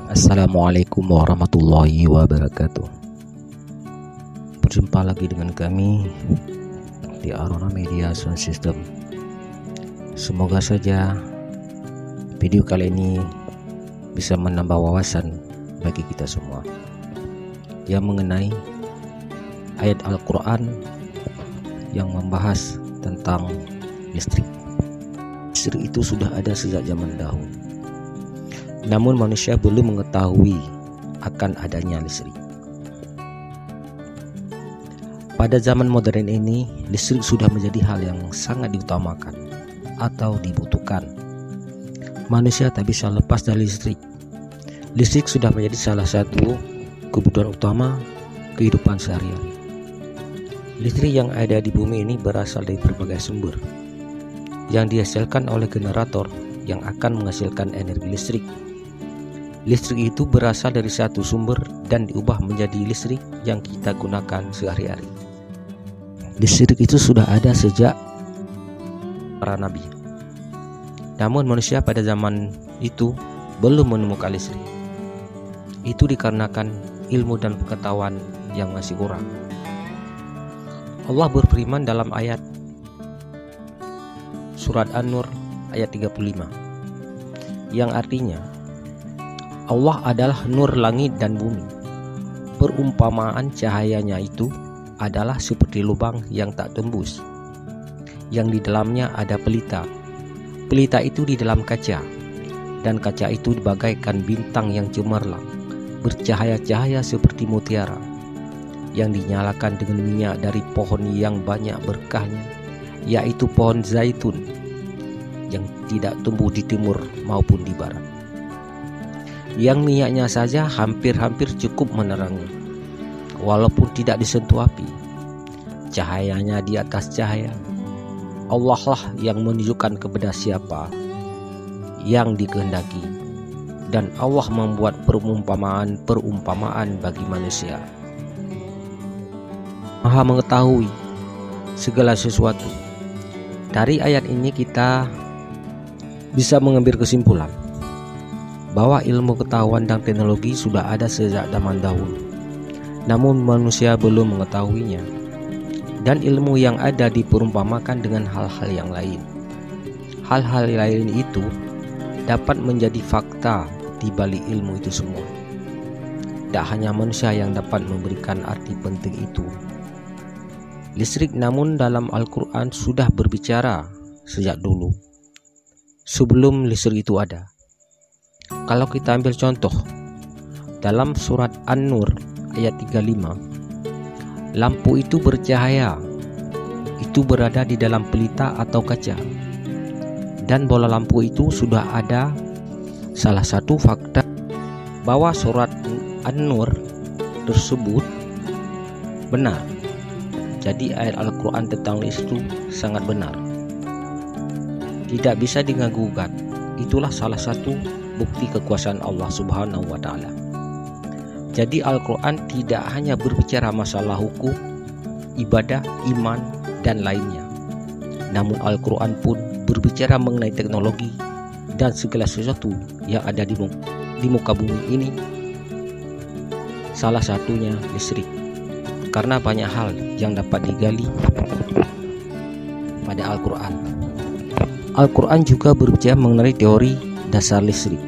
Assalamualaikum warahmatullahi wabarakatuh. Berjumpa lagi dengan kami di Arona Media Sound System. Semoga saja video kali ini bisa menambah wawasan bagi kita semua yang mengenai ayat Al-Quran yang membahas tentang listrik. Listrik itu sudah ada sejak zaman dahulu, namun manusia belum mengetahui akan adanya listrik. Pada zaman modern ini, listrik sudah menjadi hal yang sangat diutamakan atau dibutuhkan. Manusia tak bisa lepas dari listrik. Listrik sudah menjadi salah satu kebutuhan utama kehidupan sehari-hari. Listrik yang ada di bumi ini berasal dari berbagai sumber yang dihasilkan oleh generator yang akan menghasilkan energi listrik. Listrik itu berasal dari satu sumber dan diubah menjadi listrik yang kita gunakan sehari-hari. Listrik itu sudah ada sejak para nabi. Namun manusia pada zaman itu belum menemukan listrik. Itu dikarenakan ilmu dan pengetahuan yang masih kurang. Allah berfirman dalam ayat surat An-Nur ayat 35 yang artinya, Allah adalah nur langit dan bumi. Perumpamaan cahayanya itu adalah seperti lubang yang tak tembus, yang di dalamnya ada pelita. Pelita itu di dalam kaca, dan kaca itu bagaikan bintang yang cemerlang, bercahaya-cahaya seperti mutiara, yang dinyalakan dengan minyak dari pohon yang banyak berkahnya, yaitu pohon zaitun, yang tidak tumbuh di timur maupun di barat. Yang minyaknya saja hampir-hampir cukup menerangi, walaupun tidak disentuh api. Cahayanya di atas cahaya. Allah lah yang menunjukkan kepada siapa yang dikehendaki, dan Allah membuat perumpamaan bagi manusia. Maha mengetahui segala sesuatu. Dari ayat ini kita bisa mengambil kesimpulan bahwa ilmu pengetahuan dan teknologi sudah ada sejak zaman dahulu, namun manusia belum mengetahuinya, dan ilmu yang ada diperumpamakan dengan hal-hal yang lain. Hal-hal lain itu dapat menjadi fakta di balik ilmu itu semua. Tak hanya manusia yang dapat memberikan arti penting itu. Listrik namun dalam Al-Quran sudah berbicara sejak dulu, sebelum listrik itu ada. Kalau kita ambil contoh dalam surat An-Nur ayat 35, lampu itu bercahaya, itu berada di dalam pelita atau kaca, dan bola lampu itu sudah ada. Salah satu fakta bahwa surat An-Nur tersebut benar. Jadi ayat Al-Quran tentang listrik itu sangat benar, tidak bisa diganggu-gugat. Itulah salah satu bukti kekuasaan Allah Subhanahu wa Ta'ala. Jadi Al-Quran tidak hanya berbicara masalah hukum, ibadah, iman, dan lainnya, namun Al-Quran pun berbicara mengenai teknologi dan segala sesuatu yang ada di muka bumi ini. Salah satunya listrik, karena banyak hal yang dapat digali pada Al-Quran. Al-Quran juga berbicara mengenai teori dasar listrik.